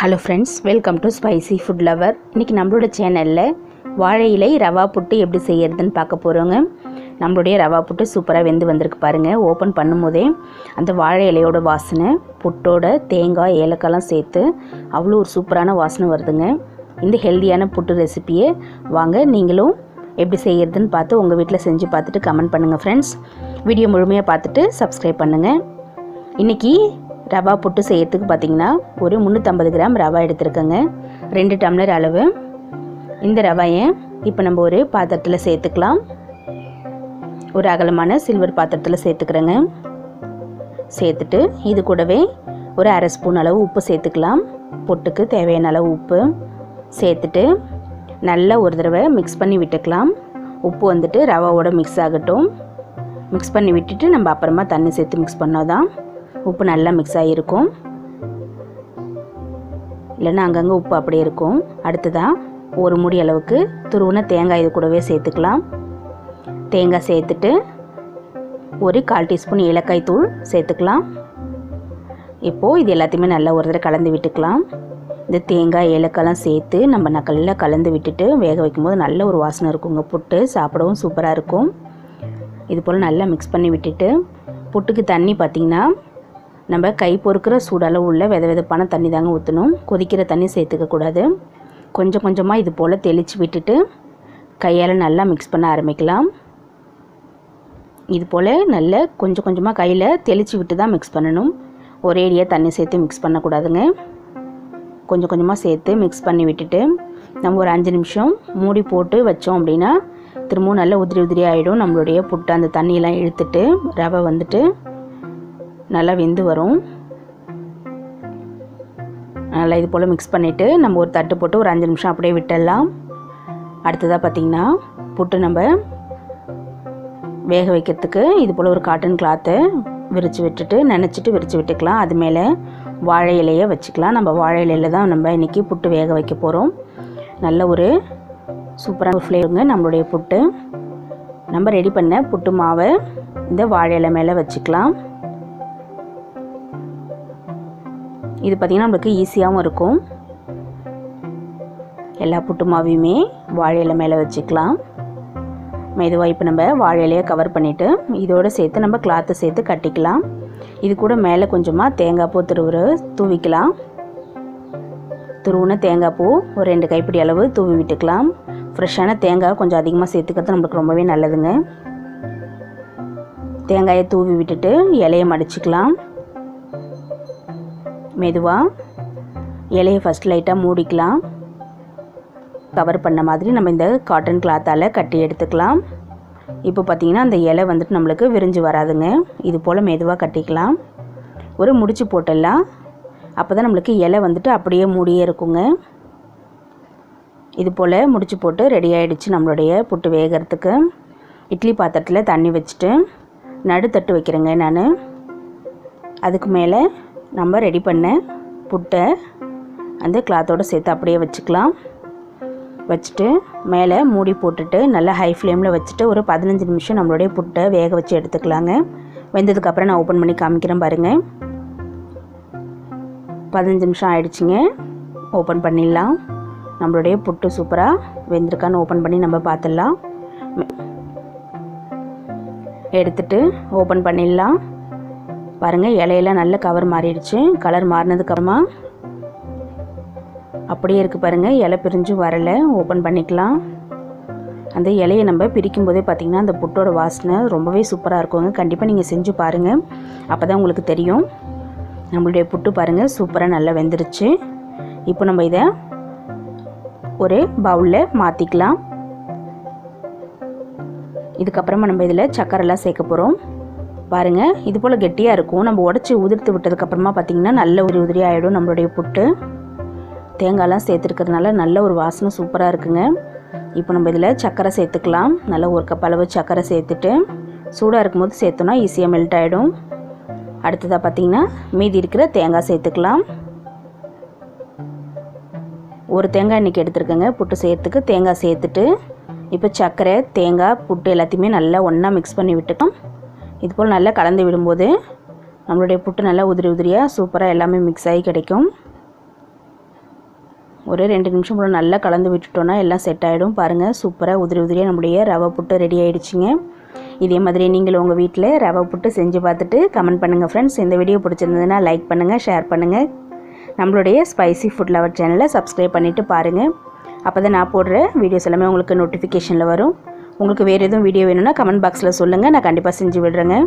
Hello friends, welcome to spicy food lower. இன்றைக்கி நம்மளோட சேனலில் வாழை இலை ரவா புட்டு எப்படி செய்கிறதுன்னு பார்க்க போகிறோங்க. நம்மளுடைய ரவா புட்டு சூப்பராக வெந்து வந்திருக்கு பாருங்கள். ஓப்பன் பண்ணும்போதே அந்த வாழை இலையோட வாசனை, புட்டோட தேங்காய் ஏலக்காய்லாம் சேர்த்து அவ்வளோ ஒரு சூப்பரான வாசனை வருதுங்க. இந்த ஹெல்த்தியான புட்டு ரெசிப்பியை வாங்க நீங்களும் எப்படி செய்கிறதுன்னு பார்த்து உங்கள் வீட்டில் செஞ்சு பார்த்துட்டு கமெண்ட் பண்ணுங்கள் ஃப்ரெண்ட்ஸ். வீடியோ முழுமையாக பார்த்துட்டு சப்ஸ்கிரைப் பண்ணுங்கள். இன்றைக்கி ரவா புட்டு செய்யறதுக்கு பார்த்திங்கன்னா ஒரு 350 கிராம் ரவா எடுத்துருக்கேங்க, 2 டம்ளர் அளவு. இந்த ரவையை இப்போ நம்ம ஒரு பாத்திரத்தில் சேர்த்துக்கலாம். ஒரு அகலமான சில்வர் பாத்திரத்தில் சேர்த்துக்கிறேங்க. சேர்த்துட்டு இது கூடவே ஒரு அரை ஸ்பூன் அளவு உப்பு சேர்த்துக்கலாம். புட்டுக்கு தேவையான அளவு உப்பு சேர்த்துட்டு நல்லா ஒரு தடவை மிக்ஸ் பண்ணி விட்டுக்கலாம். உப்பு வந்துட்டு ரவாவோட மிக்ஸ் ஆகட்டும். மிக்ஸ் பண்ணி விட்டுட்டு நம்ம அப்புறமா தண்ணி சேர்த்து மிக்ஸ் பண்ணால் தான் உப்பு நல்லா மிக்ஸ் ஆகிருக்கும், இல்லைன்னா அங்கங்கே உப்பு அப்படியே இருக்கும். அடுத்ததான் ஒரு மூடி அளவுக்கு துருவின தேங்காய் இது கூடவே சேர்த்துக்கலாம். தேங்காய் சேர்த்துட்டு ஒரு 1/4 டீஸ்பூன் ஏலக்காய் தூள் சேர்த்துக்கலாம். இப்போது இது எல்லாத்தையுமே நல்லா ஒரு தடவை கலந்து விட்டுக்கலாம். இந்த தேங்காய் ஏலக்காய்லாம் சேர்த்து நம்ம நல்லா கலந்து விட்டுட்டு வேக வைக்கும்போது நல்ல ஒரு வாசனை இருக்குங்க. புட்டு சாப்பிடவும் சூப்பராக இருக்கும். இது போல் நல்லா மிக்ஸ் பண்ணி விட்டுட்டு புட்டுக்கு தண்ணி பார்த்திங்கன்னா நம்ம கை பொறுக்கிற சூடளவு உள்ள வெதப்பான தண்ணி தாங்க ஊற்றணும். கொதிக்கிற தண்ணி சேர்த்துக்கக்கூடாது. கொஞ்சம் கொஞ்சமாக இது போல் தெளித்து விட்டுட்டு கையால் நல்லா மிக்ஸ் பண்ண ஆரம்பிக்கலாம். இது போல் நல்லா கொஞ்சம் கொஞ்சமாக கையில் தெளித்து விட்டு தான் மிக்ஸ் பண்ணணும். ஒரேடியாக தண்ணி சேர்த்து மிக்ஸ் பண்ணக்கூடாதுங்க. கொஞ்சம் கொஞ்சமாக சேர்த்து மிக்ஸ் பண்ணி விட்டுட்டு நம்ம ஒரு 5 நிமிஷம் மூடி போட்டு வச்சோம் அப்படின்னா திரும்பவும் நல்லா உதிரி உதிரி ஆகிடும். நம்மளுடைய புட்டு அந்த தண்ணியெல்லாம் இழுத்துட்டு ரவை வந்துட்டு நல்லா வெந்து வரும். நல்லா இது போல் மிக்ஸ் பண்ணிவிட்டு நம்ம ஒரு தட்டு போட்டு ஒரு 5 நிமிஷம் அப்படியே விட்டுடலாம். அடுத்ததாக பார்த்திங்கன்னா புட்டு நம்ம வேக வைக்கிறதுக்கு இது போல் ஒரு காட்டன் கிளாத்தை விரித்து விட்டுட்டு நினச்சிட்டு விரித்து விட்டுக்கலாம். அது மேலே வாழை இலையை வச்சுக்கலாம். நம்ம வாழை இலையில் தான் நம்ம இன்றைக்கி புட்டு வேக வைக்க போகிறோம். நல்ல ஒரு சூப்பரான ஃப்ளேவருங்க நம்மளுடைய புட்டு. நம்ம ரெடி பண்ண புட்டு மாவை இந்த வாழை இலை மேலே வச்சுக்கலாம். இது பார்த்திங்கன்னா நம்மளுக்கு ஈஸியாகவும் இருக்கும். எல்லா புட்டு மாவையுமே வாழை இலை மேலே வச்சுக்கலாம். மெதுவாக இப்போ நம்ம வாழை இலையை கவர் பண்ணிவிட்டு இதோடு சேர்த்து நம்ம கிளாத்தை சேர்த்து கட்டிக்கலாம். இது கூட மேலே கொஞ்சமாக தேங்காய் பூ தூவிக்கலாம். துருவுன தேங்காய் பூ ஒரு 2 கைப்பிடி அளவு தூவி விட்டுக்கலாம். ஃப்ரெஷ்ஷான தேங்காய் கொஞ்சம் அதிகமாக சேர்த்துக்கிறது நம்மளுக்கு ரொம்பவே நல்லதுங்க. தேங்காயை தூவி விட்டுட்டு இலையை மடிச்சுக்கலாம். மெதுவாக இலையை ஃபஸ்ட் லைட்டாக மூடிக்கலாம். கவர் பண்ண மாதிரி நம்ம இந்த காட்டன் கிளாத்தால் கட்டி எடுத்துக்கலாம். இப்போ பார்த்திங்கன்னா அந்த இலை வந்துட்டு நம்மளுக்கு விரிஞ்சு வராதுங்க. இது போல் மெதுவாக கட்டிக்கலாம். ஒரு முடிச்சு போட்டுடலாம். அப்போ தான் நம்மளுக்கு இலை வந்துட்டு அப்படியே மூடியே இருக்குங்க. இது போல் முடிச்சு போட்டு ரெடி ஆகிடுச்சு நம்மளுடைய புட்டு வேகிறதுக்கு. இட்லி பாத்திரத்தில் தண்ணி வச்சுட்டு நடுத்தட்டு வைக்கிறேங்க நான். அதுக்கு மேலே நம்ம ரெடி பண்ண புட்டை அந்த கிளாத்தோடு சேர்த்து அப்படியே வச்சுக்கலாம். வச்சுட்டு மேலே மூடி போட்டுட்டு நல்லா ஹை ஃப்ளேமில் வச்சுட்டு ஒரு 15 நிமிஷம் நம்மளுடைய புட்டை வேக வச்சு எடுத்துக்கலாங்க. வெந்ததுக்கப்புறம் நான் ஓப்பன் பண்ணி காமிக்கிறேன் பாருங்கள். 15 நிமிஷம் ஆயிடுச்சுங்க. ஓப்பன் பண்ணிடலாம். நம்மளுடைய புட்டு சூப்பராக வெந்திருக்கான்னு ஓப்பன் பண்ணி நம்ம பார்த்துடலாம். எடுத்துட்டு ஓப்பன் பண்ணிடலாம். பாருங்கள், இலையெல்லாம் நல்ல கவர் மாறிடுச்சு. கலர் மாறினதுக்கப்புறமா அப்படியே இருக்குது பாருங்கள். இலை பிரிஞ்சு வரலை. ஓப்பன் பண்ணிக்கலாம். அந்த இலையை நம்ம பிரிக்கும் போதே பார்த்திங்கன்னா அந்த புட்டோட வாசனை ரொம்பவே சூப்பராக இருக்குங்க. கண்டிப்பாக நீங்கள் செஞ்சு பாருங்கள், அப்போ தான் உங்களுக்கு தெரியும். நம்மளுடைய புட்டு பாருங்கள் சூப்பராக நல்லா வெந்துருச்சு. இப்போ நம்ம இதை ஒரு பவுலில் மாற்றிக்கலாம். இதுக்கப்புறமா நம்ம இதில் சக்கரைலாம் சேர்க்க போகிறோம். பாருங்கள், இது போல் கெட்டியாக இருக்கும். நம்ம உடச்சி உதிர்த்து விட்டதுக்கப்புறமா பார்த்திங்கன்னா நல்ல ஒரு உதிரி ஆகிடும் நம்மளுடைய புட்டு. தேங்காய்லாம் சேர்த்துருக்கிறதுனால நல்ல ஒரு வாசனை சூப்பராக இருக்குங்க. இப்போ நம்ம இதில் சக்கரை சேர்த்துக்கலாம். நல்லா 1 கப் அளவு சக்கரை சேர்த்துட்டு சூடாக இருக்கும்போது சேர்த்தோன்னா ஈஸியாக மெல்ட் ஆகிடும். அடுத்ததாக பார்த்திங்கன்னா மீதி இருக்கிற தேங்காய் சேர்த்துக்கலாம். ஒரு தேங்காய் இன்றைக்கி எடுத்துருக்கேங்க புட்டு செய்கிறதுக்கு. தேங்காய் சேர்த்துட்டு இப்போ சக்கரை தேங்காய் புட்டு எல்லாத்தையுமே நல்லா ஒன்றா மிக்ஸ் பண்ணி விட்டுக்கலாம். இது போல் நல்லா கலந்து விடும்போது நம்மளுடைய புட்டு நல்லா உதிரி உதிரியாக சூப்பராக எல்லாமே மிக்ஸ் ஆகி கிடைக்கும். ஒரு 2 நிமிஷம் போல நல்லா கலந்து விட்டுட்டோன்னா எல்லாம் செட் ஆகிடும். பாருங்கள் சூப்பராக உதிரி உதிரியாக நம்முடைய ரவா புட்டு ரெடி ஆகிடுச்சிங்க. இதே மாதிரி நீங்களும் உங்கள் வீட்டில் ரவா புட்டு செஞ்சு பார்த்துட்டு கமெண்ட் பண்ணுங்கள் ஃப்ரெண்ட்ஸ். இந்த வீடியோ பிடிச்சிருந்ததுன்னா லைக் பண்ணுங்கள், ஷேர் பண்ணுங்கள். நம்மளுடைய ஸ்பைசி ஃபுட் லவர் சேனலை சப்ஸ்கிரைப் பண்ணிவிட்டு பாருங்கள். அப்போ தான் நான் போடுற வீடியோஸ் எல்லாமே உங்களுக்கு நோட்டிஃபிகேஷனில் வரும். உங்களுக்கு வேறு எதுவும் வீடியோ வேணும்னா கமெண்ட் பாக்ஸில் சொல்லுங்கள், நான் கண்டிப்பாக செஞ்சு விடுறேங்க.